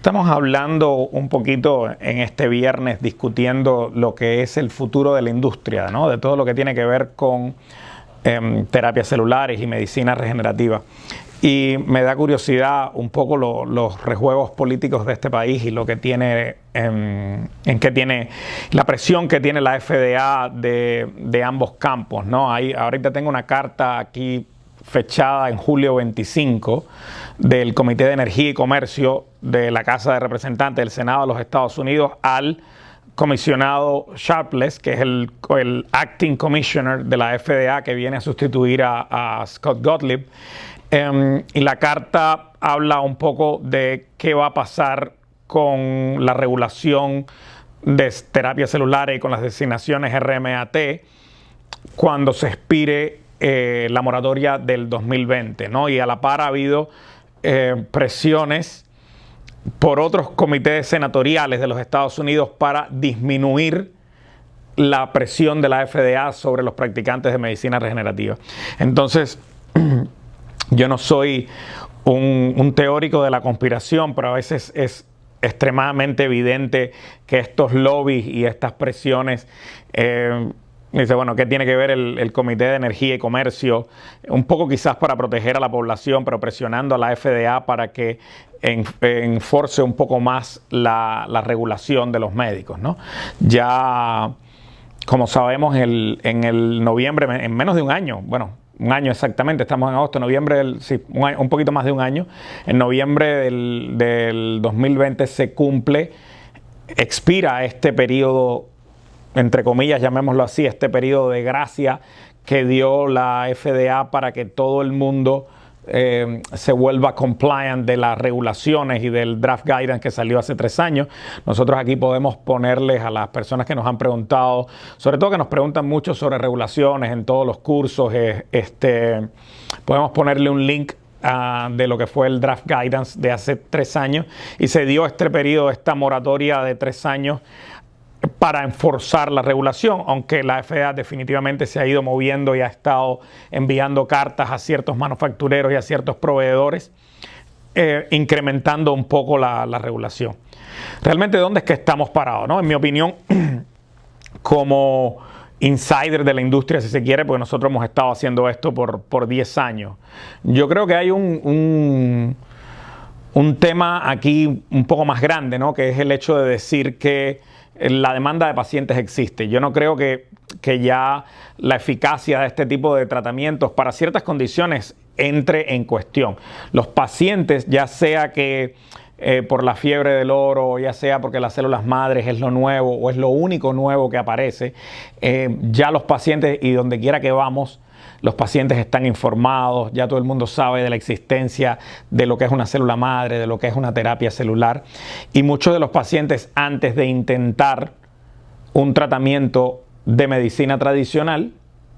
Estamos hablando un poquito en este viernes, discutiendo lo que es el futuro de la industria, ¿no? De todo lo que tiene que ver con terapias celulares y medicina regenerativa. Y me da curiosidad un poco los rejuegos políticos de este país y lo que tiene, en qué tiene la presión que tiene la FDA de ambos campos, ¿no? Ahorita tengo una carta aquí fechada en julio 25 del Comité de Energía y Comercio de la Casa de Representantes del Senado de los Estados Unidos al comisionado Sharpless, que es el acting commissioner de la FDA que viene a sustituir a Scott Gottlieb. Y la carta habla un poco de qué va a pasar con la regulación de terapias celulares y con las designaciones RMAT cuando se expire la moratoria del 2020, ¿no? Y a la par ha habido presiones por otros comités senatoriales de los Estados Unidos para disminuir la presión de la FDA sobre los practicantes de medicina regenerativa. Entonces, yo no soy un teórico de la conspiración, pero a veces es extremadamente evidente que estos lobbies y estas presiones dice, bueno, ¿qué tiene que ver el Comité de Energía y Comercio? Un poco quizás para proteger a la población, pero presionando a la FDA para que enforce un poco más la regulación de los médicos, ¿no? Ya, como sabemos, en el noviembre, en menos de un año, bueno, un año exactamente, estamos en agosto, noviembre, un poquito más de un año, en noviembre del 2020 se expira este periodo, entre comillas, llamémoslo así, este periodo de gracia que dio la FDA para que todo el mundo se vuelva compliant de las regulaciones y del draft guidance que salió hace 3 años. Nosotros aquí podemos ponerles a las personas que nos han preguntado, sobre todo que nos preguntan mucho sobre regulaciones en todos los cursos, podemos ponerle un link de lo que fue el draft guidance de hace 3 años y se dio este periodo, esta moratoria de 3 años para enforzar la regulación, aunque la FDA definitivamente se ha ido moviendo y ha estado enviando cartas a ciertos manufactureros y a ciertos proveedores, incrementando un poco la regulación. Realmente, ¿dónde es que estamos parados, no? En mi opinión, como insider de la industria, si se quiere, porque nosotros hemos estado haciendo esto por 10 años, yo creo que hay un tema aquí un poco más grande, ¿no? Que es el hecho de decir que la demanda de pacientes existe. Yo no creo que ya la eficacia de este tipo de tratamientos para ciertas condiciones entre en cuestión. Los pacientes, ya sea que por la fiebre del oro, ya sea porque las células madres es lo nuevo o es lo único nuevo que aparece, ya los pacientes, y donde quiera que vamos, los pacientes están informados, ya todo el mundo sabe de la existencia de lo que es una célula madre, de lo que es una terapia celular. Y muchos de los pacientes, antes de intentar un tratamiento de medicina tradicional,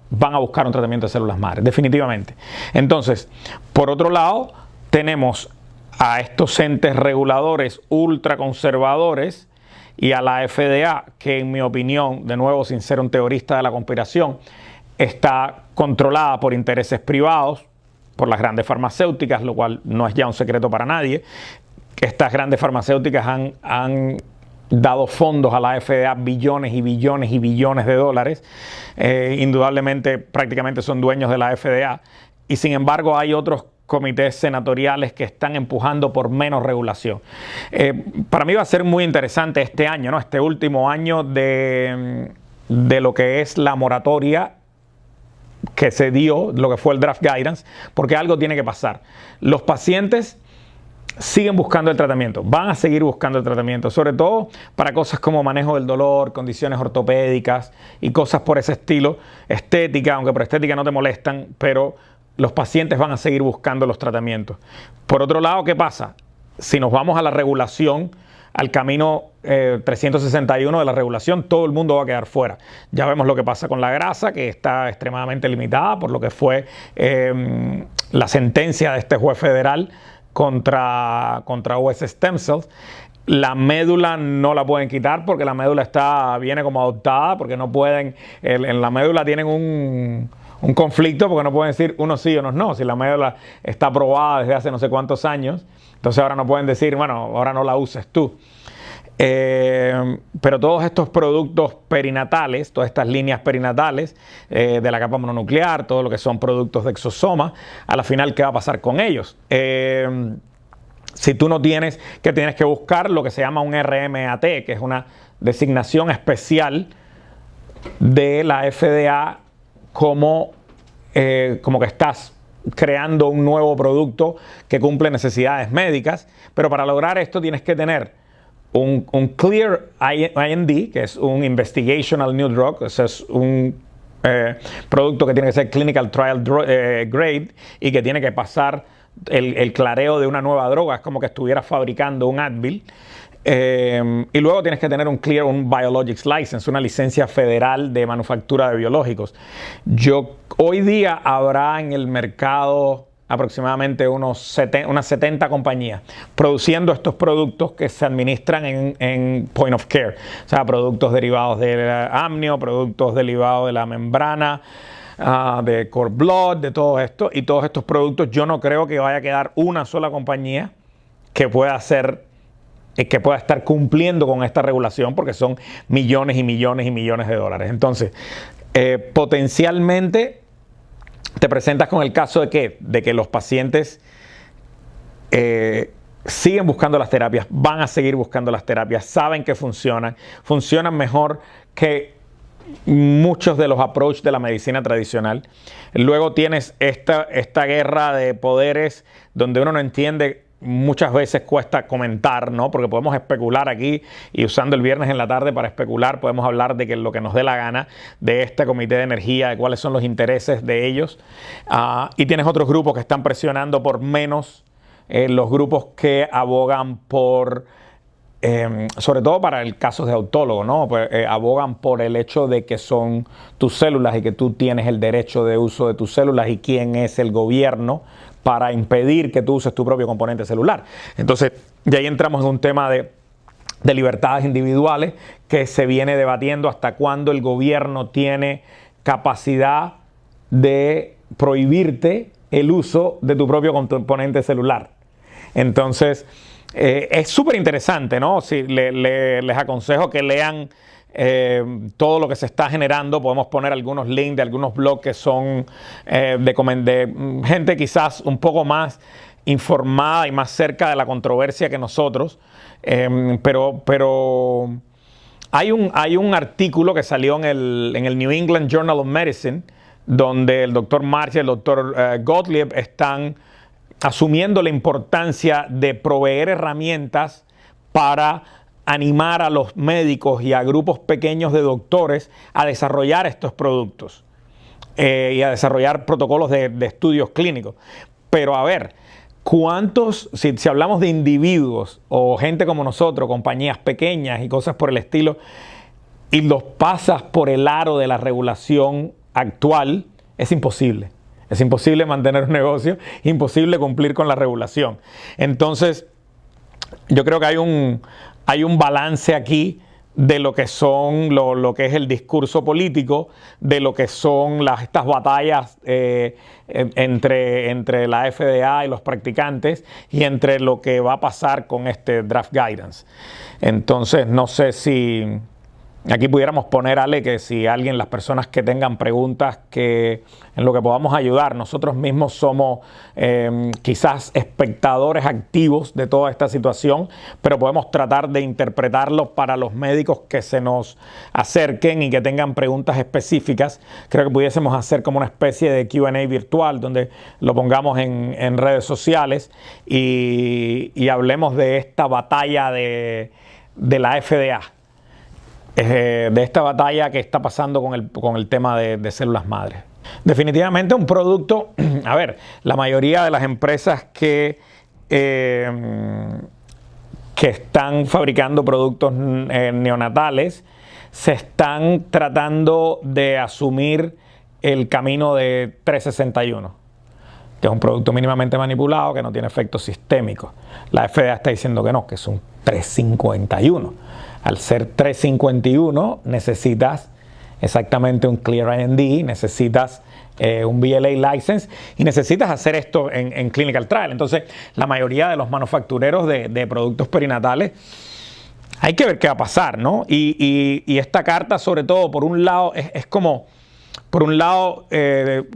van a buscar un tratamiento de células madres, definitivamente. Entonces, por otro lado, tenemos a estos entes reguladores ultraconservadores y a la FDA, que en mi opinión, de nuevo, sin ser un teorista de la conspiración, está controlada por intereses privados, por las grandes farmacéuticas, lo cual no es ya un secreto para nadie. Estas grandes farmacéuticas han dado fondos a la FDA, billones y billones y billones de dólares. Indudablemente, prácticamente son dueños de la FDA. Y sin embargo, hay otros comités senatoriales que están empujando por menos regulación. Para mí va a ser muy interesante este año, ¿no? Este último año de lo que es la moratoria que se dio, lo que fue el draft guidance, porque algo tiene que pasar. Los pacientes siguen buscando el tratamiento, van a seguir buscando el tratamiento, sobre todo para cosas como manejo del dolor, condiciones ortopédicas y cosas por ese estilo, estética, aunque por estética no te molestan, pero los pacientes van a seguir buscando los tratamientos. Por otro lado, ¿qué pasa? Si nos vamos a la regulación, al camino 361 de la regulación, todo el mundo va a quedar fuera. Ya vemos lo que pasa con la grasa, que está extremadamente limitada por lo que fue la sentencia de este juez federal contra US Stem Cells. La médula no la pueden quitar porque la médula viene como adoptada, porque no pueden, en la médula tienen un conflicto porque no pueden decir unos sí y unos no. Si la médula está aprobada desde hace no sé cuántos años, entonces ahora no pueden decir, bueno, ahora no la uses tú. Pero todos estos productos perinatales, todas estas líneas perinatales de la capa mononuclear, todo lo que son productos de exosoma, a la final, ¿qué va a pasar con ellos? Si tú no tienes que buscar lo que se llama un RMAT, que es una designación especial de la FDA como que estás creando un nuevo producto que cumple necesidades médicas, pero para lograr esto tienes que tener un Clear IND, que es un Investigational New Drug, o sea, es un producto que tiene que ser Clinical Trial Grade y que tiene que pasar el clareo de una nueva droga. Es como que estuvieras fabricando un Advil. Y luego tienes que tener un Biologics License, una licencia federal de manufactura de biológicos. Hoy día habrá en el mercado aproximadamente unas 70 compañías produciendo estos productos que se administran en point of care, o sea, productos derivados del amnio, productos derivados de la membrana, de cord blood, de todo esto, y todos estos productos yo no creo que vaya a quedar una sola compañía que pueda estar cumpliendo con esta regulación, porque son millones y millones y millones de dólares. Entonces, potencialmente te presentas con el caso de que los pacientes siguen buscando las terapias, van a seguir buscando las terapias, saben que funcionan mejor que muchos de los approaches de la medicina tradicional. Luego tienes esta guerra de poderes donde uno no entiende. Muchas veces cuesta comentar, ¿no? Porque podemos especular aquí y usando el viernes en la tarde para especular podemos hablar de que lo que nos dé la gana de este comité de energía, de cuáles son los intereses de ellos. Y tienes otros grupos que están presionando por menos, los grupos que abogan por, sobre todo para el caso de autólogo, ¿no? Pues, abogan por el hecho de que son tus células y que tú tienes el derecho de uso de tus células y quién es el gobierno para impedir que tú uses tu propio componente celular. Entonces, de ahí entramos en un tema de libertades individuales que se viene debatiendo hasta cuándo el gobierno tiene capacidad de prohibirte el uso de tu propio componente celular. Entonces, es súper interesante, ¿no? Si les aconsejo que lean todo lo que se está generando. Podemos poner algunos links de algunos blogs que son de gente quizás un poco más informada y más cerca de la controversia que nosotros, pero hay un artículo que salió en el New England Journal of Medicine donde el doctor March y el doctor Gottlieb están asumiendo la importancia de proveer herramientas para animar a los médicos y a grupos pequeños de doctores a desarrollar estos productos y a desarrollar protocolos de estudios clínicos. Pero a ver, si hablamos de individuos o gente como nosotros, compañías pequeñas y cosas por el estilo, y los pasas por el aro de la regulación actual, es imposible. Es imposible mantener un negocio, imposible cumplir con la regulación. Entonces, yo creo que hay un balance aquí de lo que son lo que es el discurso político, de lo que son estas batallas entre la FDA y los practicantes y entre lo que va a pasar con este draft guidance. Entonces, no sé si aquí pudiéramos poner, Ale, que si las personas que tengan preguntas en lo que podamos ayudar, nosotros mismos somos quizás espectadores activos de toda esta situación, pero podemos tratar de interpretarlo para los médicos que se nos acerquen y que tengan preguntas específicas. Creo que pudiésemos hacer como una especie de Q&A virtual donde lo pongamos en redes sociales y hablemos de esta batalla de la FDA. De esta batalla que está pasando con el tema de células madres. Definitivamente un producto, a ver, la mayoría de las empresas que están fabricando productos neonatales se están tratando de asumir el camino de 361, que es un producto mínimamente manipulado que no tiene efectos sistémicos. La FDA está diciendo que no, que es un 351. Al ser 351 necesitas exactamente un Clear IND, necesitas un BLA license, y necesitas hacer esto en clinical trial. Entonces, la mayoría de los manufactureros de productos perinatales, hay que ver qué va a pasar, ¿no? Y esta carta, sobre todo, por un lado, es como, por un lado,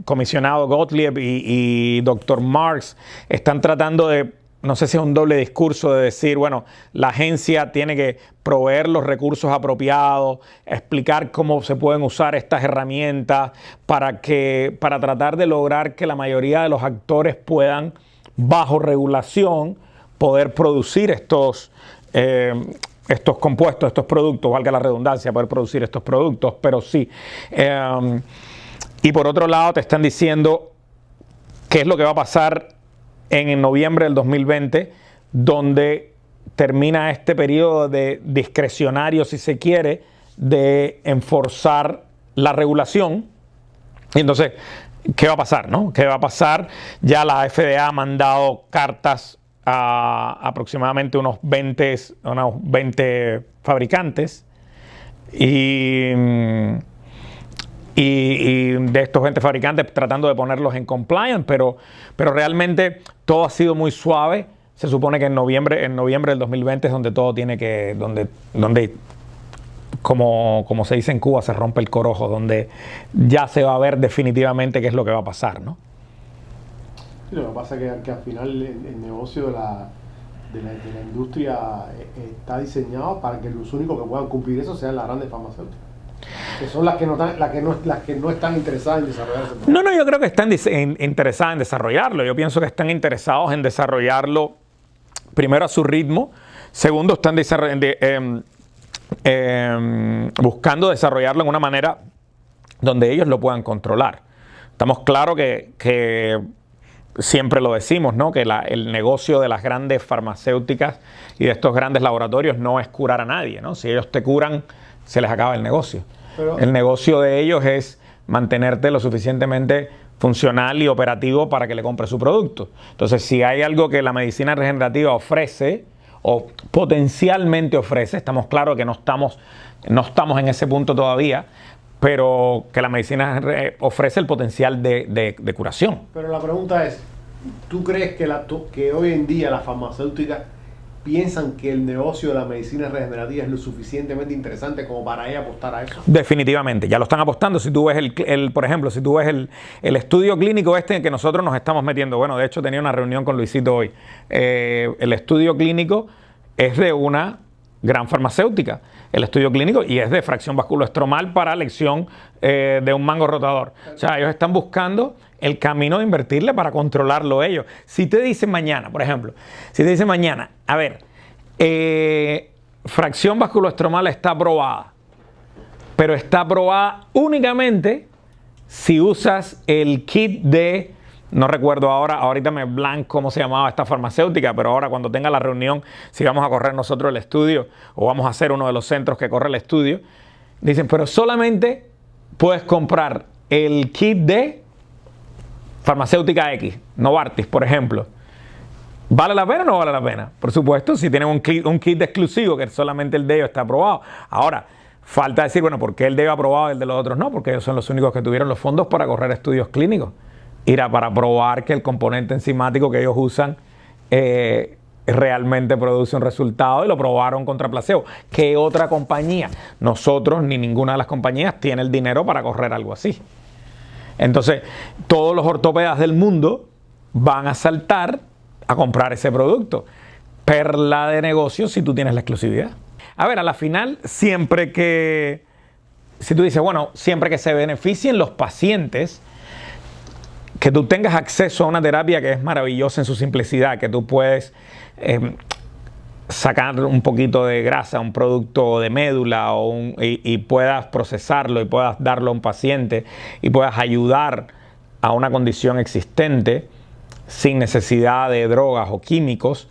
comisionado Gottlieb y Dr. Marks están tratando de, no sé si es un doble discurso de decir, bueno, la agencia tiene que proveer los recursos apropiados, explicar cómo se pueden usar estas herramientas para tratar de lograr que la mayoría de los actores puedan, bajo regulación, poder producir estos compuestos, estos productos, valga la redundancia, poder producir estos productos, pero sí. Y por otro lado te están diciendo qué es lo que va a pasar en noviembre del 2020, donde termina este periodo de discrecionario, si se quiere, de enforzar la regulación. Y entonces, ¿qué va a pasar, no? ¿Qué va a pasar? Ya la FDA ha mandado cartas a aproximadamente unos 20 fabricantes y de estos 20 fabricantes tratando de ponerlos en compliance, pero realmente todo ha sido muy suave. Se supone que en noviembre del 2020 es donde todo tiene que, donde como se dice en Cuba, se rompe el corojo, donde ya se va a ver definitivamente qué es lo que va a pasar, ¿no? Sí, lo que pasa es que al final el negocio de la industria está diseñado para que los únicos que puedan cumplir eso sean las grandes farmacéuticas, que son las que no están interesadas en desarrollar ese producto. No, yo creo que están interesadas en desarrollarlo. Yo pienso que están interesados en desarrollarlo primero a su ritmo, segundo están buscando desarrollarlo en una manera donde ellos lo puedan controlar. Estamos claros que siempre lo decimos, ¿no? Que el negocio de las grandes farmacéuticas y de estos grandes laboratorios no es curar a nadie, ¿no? Si ellos te curan, se les acaba el negocio. El negocio de ellos es mantenerte lo suficientemente funcional y operativo para que le compre su producto. Entonces, si hay algo que la medicina regenerativa ofrece o potencialmente ofrece, estamos claros que no estamos en ese punto todavía, pero que la medicina ofrece el potencial de curación. Pero la pregunta es, ¿tú crees que hoy en día las farmacéuticas piensan que el negocio de la medicina regenerativa es lo suficientemente interesante como para ella apostar a eso? Definitivamente, ya lo están apostando. Si tú ves por ejemplo, si tú ves el estudio clínico en que nosotros nos estamos metiendo, bueno, de hecho tenía una reunión con Luisito hoy, el estudio clínico es de una gran farmacéutica, el estudio clínico, y es de fracción vasculoestromal para elección de un mango rotador. O sea, ellos están buscando el camino de invertirle para controlarlo ellos. Si te dicen mañana, por ejemplo, si te dicen mañana, a ver, fracción vasculoestromal está aprobada, pero está aprobada únicamente si usas el kit de, no recuerdo ahorita me blanco cómo se llamaba esta farmacéutica, pero ahora cuando tenga la reunión, si vamos a correr nosotros el estudio o vamos a hacer uno de los centros que corre el estudio, dicen, pero solamente puedes comprar el kit de farmacéutica X, Novartis, por ejemplo. ¿Vale la pena o no vale la pena? Por supuesto, si tienen un kit de exclusivo, que solamente el de ellos está aprobado. Ahora, falta decir, bueno, ¿por qué el de ellos aprobado y el de los otros no? Porque ellos son los únicos que tuvieron los fondos para correr estudios clínicos. Era para probar que el componente enzimático que ellos usan realmente produce un resultado, y lo probaron contra placebo. ¿Qué otra compañía? Nosotros ni ninguna de las compañías tiene el dinero para correr algo así. Entonces, todos los ortopedas del mundo van a saltar a comprar ese producto. Perla de negocio si tú tienes la exclusividad. A ver, a la final, si tú dices, bueno, siempre que se beneficien los pacientes, que tú tengas acceso a una terapia que es maravillosa en su simplicidad, que tú puedes sacar un poquito de grasa, un producto de médula y puedas procesarlo y puedas darlo a un paciente y puedas ayudar a una condición existente sin necesidad de drogas o químicos,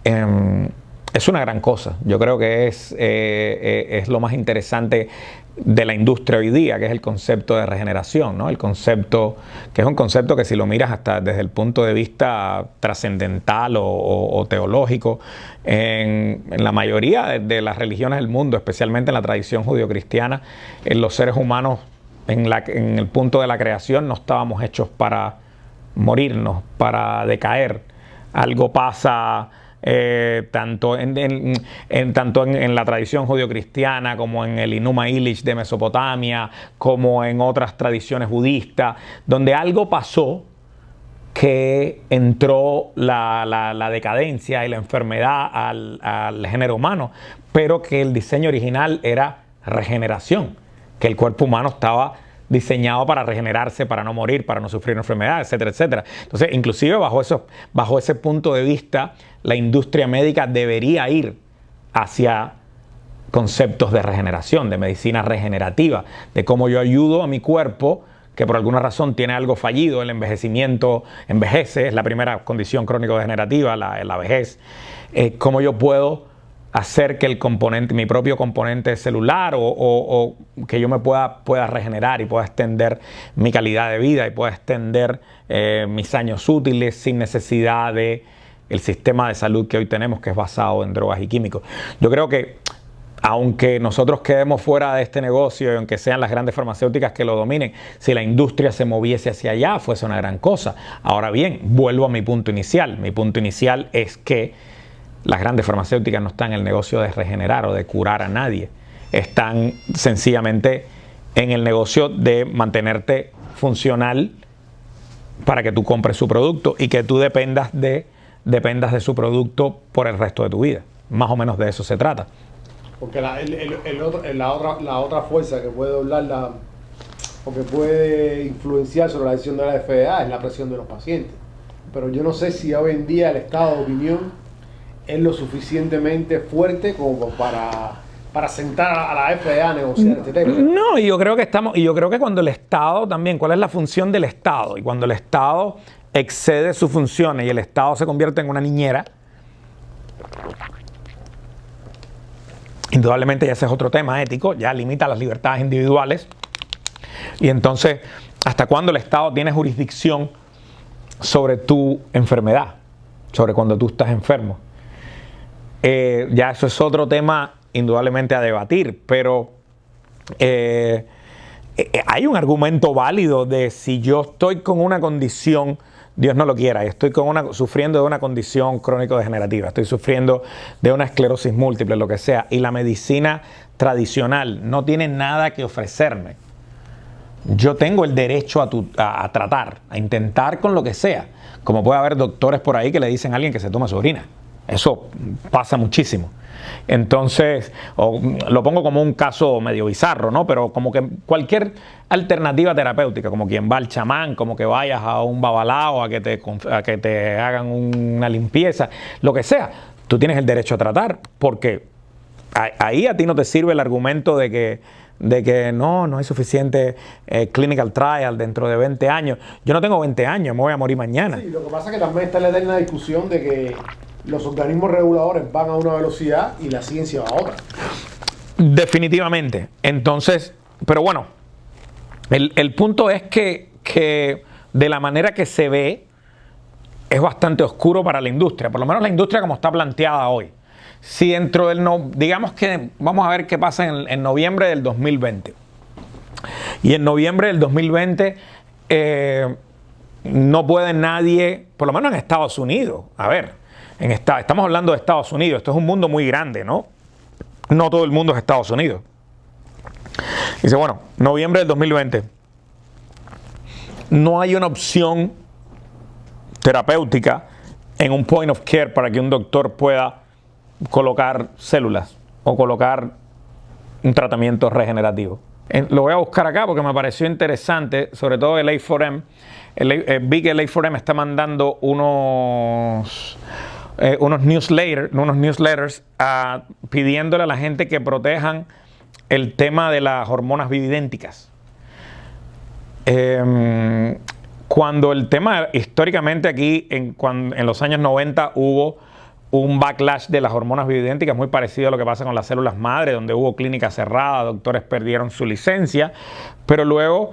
es una gran cosa. Yo creo que es lo más interesante de la industria hoy día, que es el concepto de regeneración, ¿no? El concepto, que es un concepto que si lo miras hasta desde el punto de vista trascendental o teológico, en la mayoría de las religiones del mundo, especialmente en la tradición judio-cristiana, los seres humanos en el punto de la creación no estábamos hechos para morirnos, para decaer. Algo pasa tanto en la tradición judio-cristiana como en el Enuma Elish de Mesopotamia, como en otras tradiciones budistas, donde algo pasó que entró la decadencia y la enfermedad al género humano, pero que el diseño original era regeneración, que el cuerpo humano estaba diseñado para regenerarse, para no morir, para no sufrir enfermedades, etcétera, etcétera. Entonces, inclusive bajo ese punto de vista, la industria médica debería ir hacia conceptos de regeneración, de medicina regenerativa, de cómo yo ayudo a mi cuerpo que por alguna razón tiene algo fallido, el envejecimiento envejece, es la primera condición crónico-degenerativa, la vejez, cómo yo puedo hacer que mi propio componente celular o que yo me pueda regenerar y pueda extender mi calidad de vida y pueda extender mis años útiles sin necesidad de el sistema de salud que hoy tenemos, que es basado en drogas y químicos. Yo creo que aunque nosotros quedemos fuera de este negocio y aunque sean las grandes farmacéuticas que lo dominen, si la industria se moviese hacia allá, fuese una gran cosa. Ahora bien, vuelvo a mi punto inicial. Mi punto inicial es que las grandes farmacéuticas no están en el negocio de regenerar o de curar a nadie. Están sencillamente en el negocio de mantenerte funcional para que tú compres su producto y que tú dependas de su producto por el resto de tu vida. Más o menos de eso se trata. Porque la otra fuerza que puede doblar o que puede influenciar sobre la decisión de la FDA es la presión de los pacientes. Pero yo no sé si hoy en día el estado de opinión es lo suficientemente fuerte como para sentar a la FDA a negociar este tema. No, y yo creo que cuando el Estado también, ¿cuál es la función del Estado? Y cuando el Estado excede sus funciones y el Estado se convierte en una niñera, indudablemente ya ese es otro tema ético, ya limita las libertades individuales. Y entonces, ¿hasta cuándo el Estado tiene jurisdicción sobre tu enfermedad? Sobre cuando tú estás enfermo. Ya eso es otro tema indudablemente a debatir, pero hay un argumento válido de si yo estoy con una condición, Dios no lo quiera, estoy sufriendo de una condición crónico-degenerativa, estoy sufriendo de una esclerosis múltiple, lo que sea, y la medicina tradicional no tiene nada que ofrecerme. Yo tengo el derecho a tratar, a intentar con lo que sea, como puede haber doctores por ahí que le dicen a alguien que se toma su orina. Eso pasa muchísimo. Entonces, lo pongo como un caso medio bizarro, ¿no? Pero como que cualquier alternativa terapéutica, como quien va al chamán, como que vayas a un babalao a que te hagan una limpieza, lo que sea, tú tienes el derecho a tratar, porque ahí a ti no te sirve el argumento de que no hay suficiente clinical trial dentro de 20 años. Yo no tengo 20 años, me voy a morir mañana. Sí, lo que pasa es que también está la eterna discusión de que los organismos reguladores van a una velocidad y la ciencia va a otra. Definitivamente. Entonces, pero bueno, el punto es que de la manera que se ve es bastante oscuro para la industria, por lo menos la industria como está planteada hoy. Si digamos que vamos a ver qué pasa en noviembre del 2020. Y en noviembre del 2020 no puede nadie, por lo menos en Estados Unidos, estamos hablando de Estados Unidos, esto es un mundo muy grande, ¿no? No todo el mundo es Estados Unidos. Dice, bueno, noviembre del 2020. No hay una opción terapéutica en un point of care para que un doctor pueda colocar células o colocar un tratamiento regenerativo. Lo voy a buscar acá porque me pareció interesante, sobre todo el A4M. Vi que el A4M está mandando unos newsletters pidiéndole a la gente que protejan el tema de las hormonas bioidénticas. Cuando el tema, históricamente aquí, en los años 90 hubo un backlash de las hormonas bioidénticas muy parecido a lo que pasa con las células madre, donde hubo clínicas cerradas, doctores perdieron su licencia, pero luego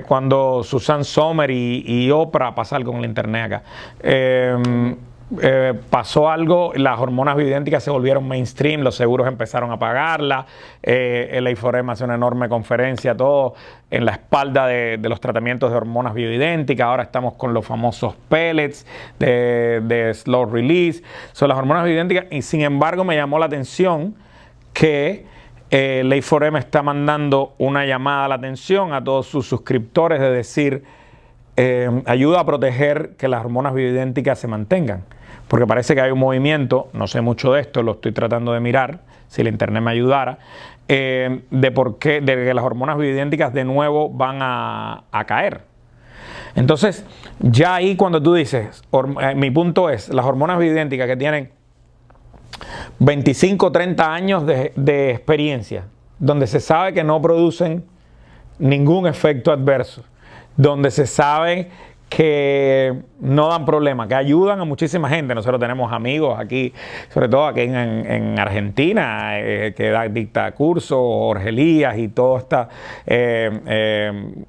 cuando Susan Sommer y Oprah, pasa algo con el internet acá, pasó algo, las hormonas bioidénticas se volvieron mainstream, los seguros empezaron a pagarlas, el A4M hace una enorme conferencia, todo en la espalda de los tratamientos de hormonas bioidénticas. Ahora estamos con los famosos pellets de slow release, son las hormonas bioidénticas. Y sin embargo me llamó la atención que el A4M está mandando una llamada a la atención a todos sus suscriptores de decir, ayuda a proteger que las hormonas bioidénticas se mantengan. Porque parece que hay un movimiento, no sé mucho de esto, lo estoy tratando de mirar, si la internet me ayudara, de por qué, de que las hormonas bioidénticas de nuevo van a caer. Entonces, ya ahí cuando tú dices, mi punto es, las hormonas bioidénticas que tienen 25 o 30 años de experiencia, donde se sabe que no producen ningún efecto adverso, donde se sabe que no dan problema, que ayudan a muchísima gente. Nosotros tenemos amigos aquí, sobre todo aquí en Argentina, que dicta cursos, Jorge Elías y todo esta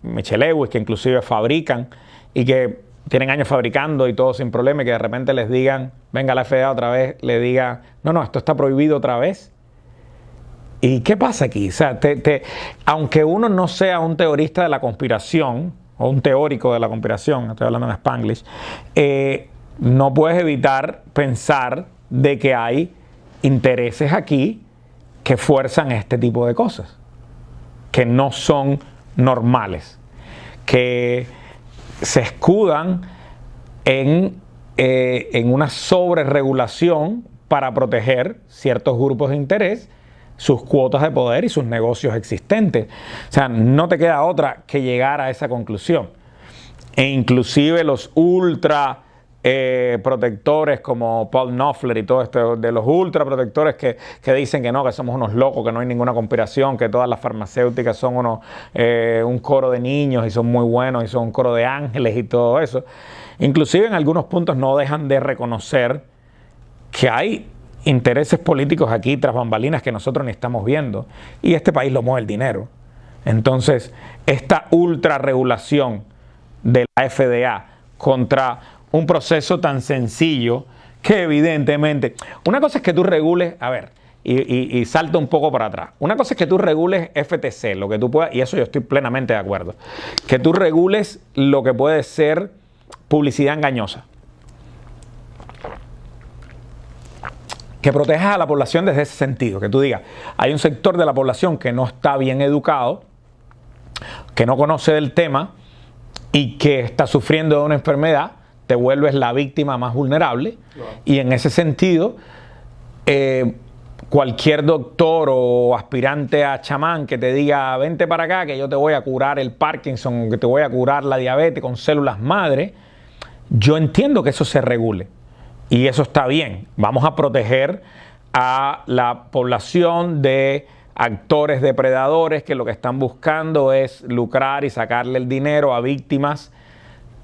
Michelle Lewis, que inclusive fabrican y que tienen años fabricando y todo sin problema, y que de repente les digan, venga la FDA otra vez, le diga, no, esto está prohibido otra vez. ¿Y qué pasa aquí? O sea, aunque uno no sea un teorista de la conspiración, o un teórico de la conspiración, estoy hablando en Spanglish, no puedes evitar pensar de que hay intereses aquí que fuerzan este tipo de cosas, que no son normales, que se escudan en una sobreregulación para proteger ciertos grupos de interés, sus cuotas de poder y sus negocios existentes. O sea, no te queda otra que llegar a esa conclusión. E inclusive los ultra protectores como Paul Knopfler y todo esto, de los ultra protectores que dicen que no, que somos unos locos, que no hay ninguna conspiración, que todas las farmacéuticas son un coro de niños y son muy buenos y son un coro de ángeles y todo eso. Inclusive en algunos puntos no dejan de reconocer que hay intereses políticos aquí tras bambalinas que nosotros ni estamos viendo, y este país lo mueve el dinero. Entonces, esta ultra regulación de la FDA contra un proceso tan sencillo que evidentemente, una cosa es que tú regules, a ver, y salta un poco para atrás, una cosa es que tú regules FTC, lo que tú puedas, y eso yo estoy plenamente de acuerdo, que tú regules lo que puede ser publicidad engañosa, que protejas a la población desde ese sentido, que tú digas, hay un sector de la población que no está bien educado, que no conoce del tema y que está sufriendo de una enfermedad, te vuelves la víctima más vulnerable. Y en ese sentido, cualquier doctor o aspirante a chamán que te diga, vente para acá que yo te voy a curar el Parkinson, que te voy a curar la diabetes con células madre, yo entiendo que eso se regule. Y eso está bien. Vamos a proteger a la población de actores depredadores que lo que están buscando es lucrar y sacarle el dinero a víctimas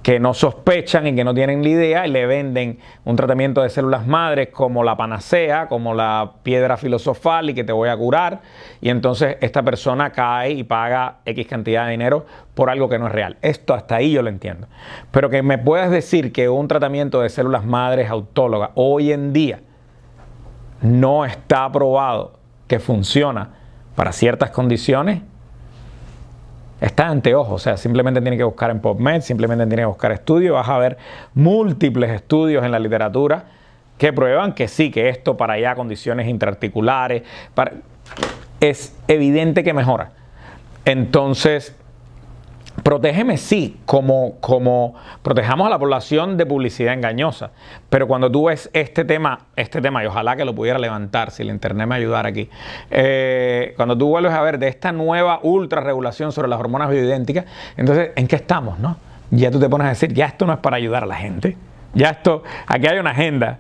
que no sospechan y que no tienen la idea, y le venden un tratamiento de células madres como la panacea, como la piedra filosofal y que te voy a curar, y entonces esta persona cae y paga X cantidad de dinero por algo que no es real. Esto hasta ahí yo lo entiendo. Pero que me puedas decir que un tratamiento de células madres autólogas hoy en día no está aprobado, que funciona para ciertas condiciones, está ante ojo. O sea, simplemente tiene que buscar en PubMed, simplemente tiene que buscar estudios. Vas a ver múltiples estudios en la literatura que prueban que sí, que esto para ya condiciones intraarticulares, es evidente que mejora. Entonces, protégeme sí, como protejamos a la población de publicidad engañosa. Pero cuando tú ves este tema, y ojalá que lo pudiera levantar, si la internet me ayudara aquí, cuando tú vuelves a ver de esta nueva ultra regulación sobre las hormonas bioidénticas, entonces, ¿en qué estamos, no? Ya tú te pones a decir, ya esto no es para ayudar a la gente. Ya esto, aquí hay una agenda.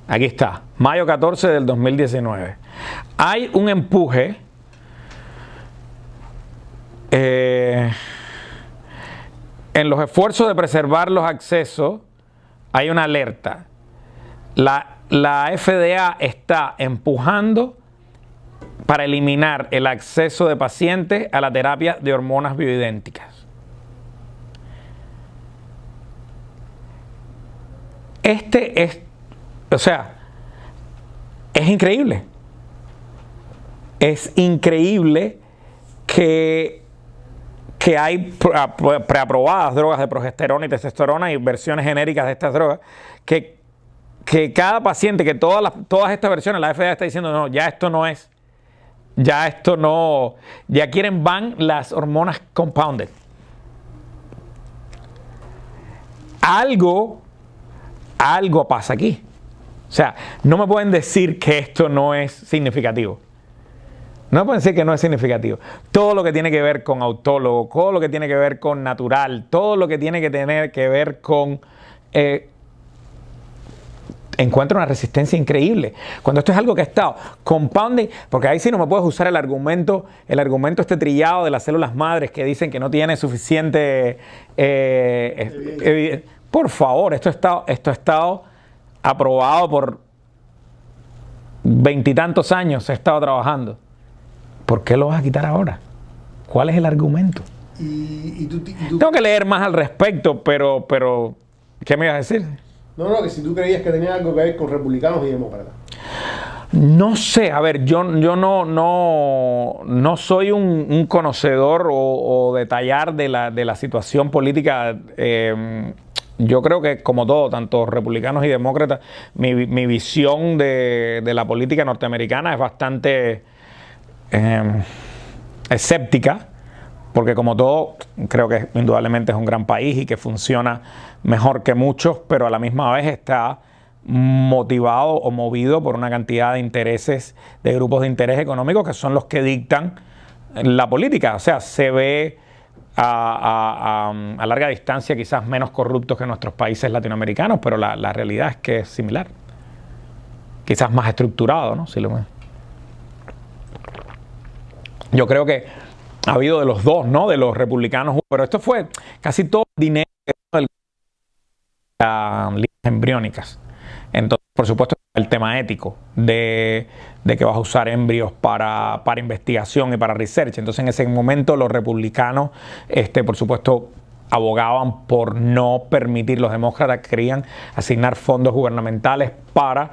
Aquí está, mayo 14 del 2019. Hay un empuje en los esfuerzos de preservar los accesos. Hay una alerta. La FDA está empujando para eliminar el acceso de pacientes a la terapia de hormonas bioidénticas. O sea, es increíble. Es increíble que hay preaprobadas drogas de progesterona y testosterona y versiones genéricas de estas drogas, que cada paciente, que todas estas versiones, la FDA está diciendo, no, ya esto no es, ya quieren ban las hormonas compounded. Algo pasa aquí. O sea, no me pueden decir que esto no es significativo. No me pueden decir que no es significativo. Todo lo que tiene que ver con autólogo, todo lo que tiene que ver con natural, todo lo que tiene que tener que ver con... encuentro una resistencia increíble. Cuando esto es algo que ha estado compounding, porque ahí sí no me puedes usar el argumento este trillado de las células madres que dicen que no tiene suficiente evidencia. Por favor, esto ha estado aprobado por 20 y tantos años, se ha estado trabajando. ¿Por qué lo vas a quitar ahora? ¿Cuál es el argumento? Tengo que leer más al respecto, pero ¿qué me ibas a decir? No, que si tú creías que tenía algo que ver con republicanos y demócratas. No sé, a ver, yo no soy un conocedor o detallar de la situación política. Yo creo que, como todo, tanto republicanos y demócratas, mi visión de la política norteamericana es bastante escéptica, porque como todo, creo que indudablemente es un gran país y que funciona mejor que muchos, pero a la misma vez está motivado o movido por una cantidad de intereses, de grupos de interés económicos que son los que dictan la política. O sea, se ve a larga distancia quizás menos corruptos que nuestros países latinoamericanos, pero la realidad es que es similar. Quizás más estructurado, ¿no? Yo creo que ha habido de los dos, ¿no? De los republicanos, pero esto fue casi todo el dinero de las líneas embriónicas. Entonces, por supuesto, el tema ético de que vas a usar embrios para investigación y para research. Entonces, en ese momento, los republicanos, por supuesto, abogaban por no permitir, los demócratas querían asignar fondos gubernamentales para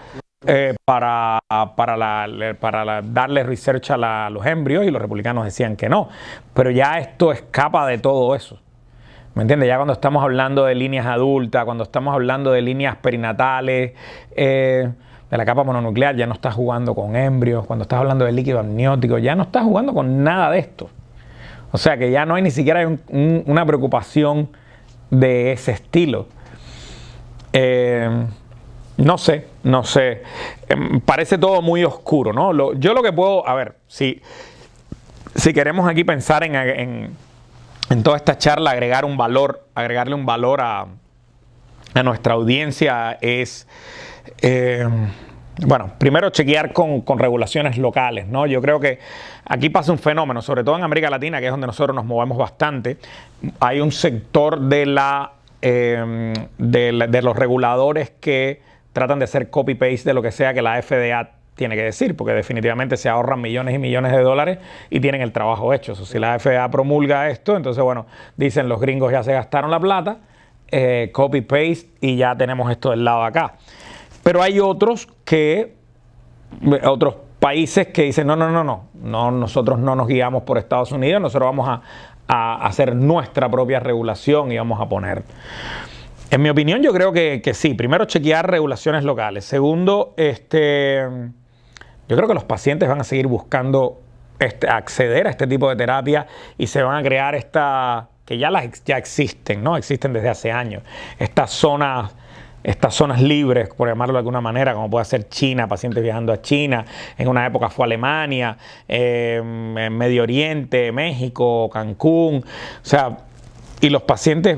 darle research a los embrios, y los republicanos decían que no. Pero ya esto escapa de todo eso. ¿Me entiendes? Ya cuando estamos hablando de líneas adultas, cuando estamos hablando de líneas perinatales, de la capa mononuclear, ya no estás jugando con embrios. Cuando estás hablando de líquido amniótico, ya no estás jugando con nada de esto. O sea que ya no hay ni siquiera una preocupación de ese estilo. No sé. Parece todo muy oscuro, ¿no? Yo lo que puedo, a ver, si queremos aquí pensar en toda esta charla, agregarle un valor a nuestra audiencia es, bueno, primero chequear con regulaciones locales, ¿no? Yo creo que aquí pasa un fenómeno, sobre todo en América Latina, que es donde nosotros nos movemos bastante. Hay un sector de los reguladores que tratan de hacer copy-paste de lo que sea que la FDA tiene que decir, porque definitivamente se ahorran millones y millones de dólares y tienen el trabajo hecho. Si la FDA promulga esto, entonces, bueno, dicen los gringos ya se gastaron la plata, copy-paste, y ya tenemos esto del lado de acá. Pero hay otros países que dicen, no, nosotros no nos guiamos por Estados Unidos, nosotros vamos a hacer nuestra propia regulación y vamos a poner... En mi opinión, yo creo que sí. Primero, chequear regulaciones locales. Segundo, yo creo que los pacientes van a seguir buscando acceder a este tipo de terapia, y se van a crear que ya existen, ¿no? Existen desde hace años. Estas zonas libres, por llamarlo de alguna manera, como puede ser China, pacientes viajando a China. En una época fue Alemania, en Medio Oriente, México, Cancún. O sea, y los pacientes,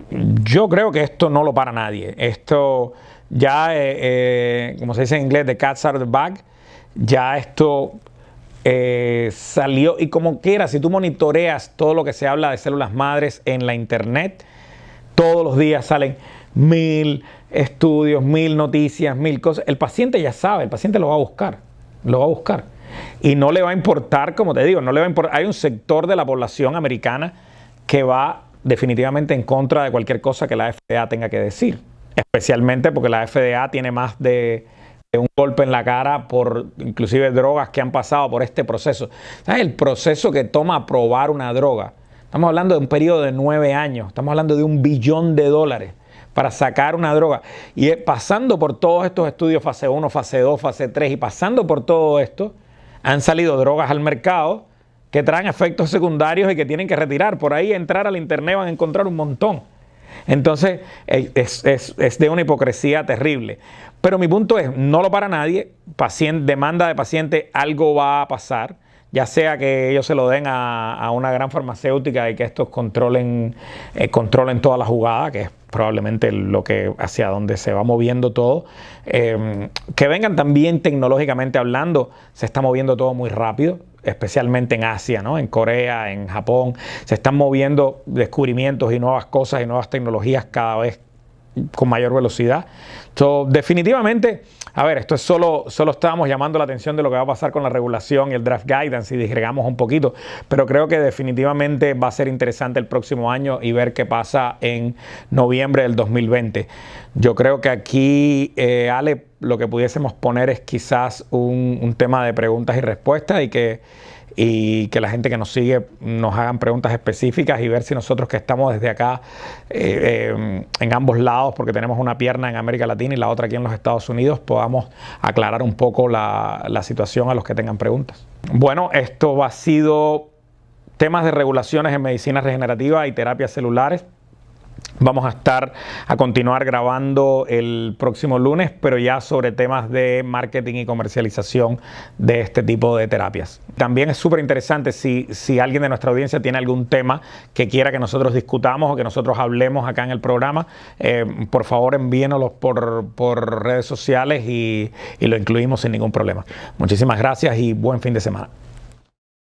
yo creo que esto no lo para nadie. Esto ya, como se dice en inglés, the cat's out of the bag. Ya esto salió, y como quiera, si tú monitoreas todo lo que se habla de células madres en la internet, todos los días salen 1000 estudios, 1000 noticias, 1000 cosas. El paciente ya sabe, el paciente lo va a buscar. Y no le va a importar, como te digo, no le va a importar. Hay un sector de la población americana que va definitivamente en contra de cualquier cosa que la FDA tenga que decir. especialmente porque la FDA tiene más de un golpe en la cara por inclusive drogas que han pasado por este proceso. ¿Sabes el proceso que toma aprobar una droga? Estamos hablando de un periodo de 9 años, estamos hablando de $1 billón para sacar una droga. Y pasando por todos estos estudios, fase 1, fase 2, fase 3, y pasando por todo esto, han salido drogas al mercado que traen efectos secundarios y que tienen que retirar. Por ahí entrar al internet van a encontrar un montón. Entonces es de una hipocresía terrible. Pero mi punto es, no lo para nadie, demanda de paciente, algo va a pasar, ya sea que ellos se lo den a una gran farmacéutica y que estos controlen toda la jugada, que es probablemente hacia donde se va moviendo todo. Que vengan también tecnológicamente hablando, se está moviendo todo muy rápido, especialmente en Asia, ¿no? En Corea, en Japón, se están moviendo descubrimientos y nuevas cosas y nuevas tecnologías cada vez con mayor velocidad. Definitivamente, a ver, esto es solo estábamos llamando la atención de lo que va a pasar con la regulación y el draft guidance y disgregamos un poquito, pero creo que definitivamente va a ser interesante el próximo año y ver qué pasa en noviembre del 2020. Yo creo que aquí, Ale, lo que pudiésemos poner es quizás un tema de preguntas y respuestas y que la gente que nos sigue nos hagan preguntas específicas y ver si nosotros que estamos desde acá en ambos lados, porque tenemos una pierna en América Latina y la otra aquí en los Estados Unidos, podamos aclarar un poco la situación a los que tengan preguntas. Bueno, esto ha sido temas de regulaciones en medicina regenerativa y terapias celulares. Vamos a continuar grabando el próximo lunes, pero ya sobre temas de marketing y comercialización de este tipo de terapias. También es súper interesante si alguien de nuestra audiencia tiene algún tema que quiera que nosotros discutamos o que nosotros hablemos acá en el programa, por favor envíenoslos por redes sociales y lo incluimos sin ningún problema. Muchísimas gracias y buen fin de semana.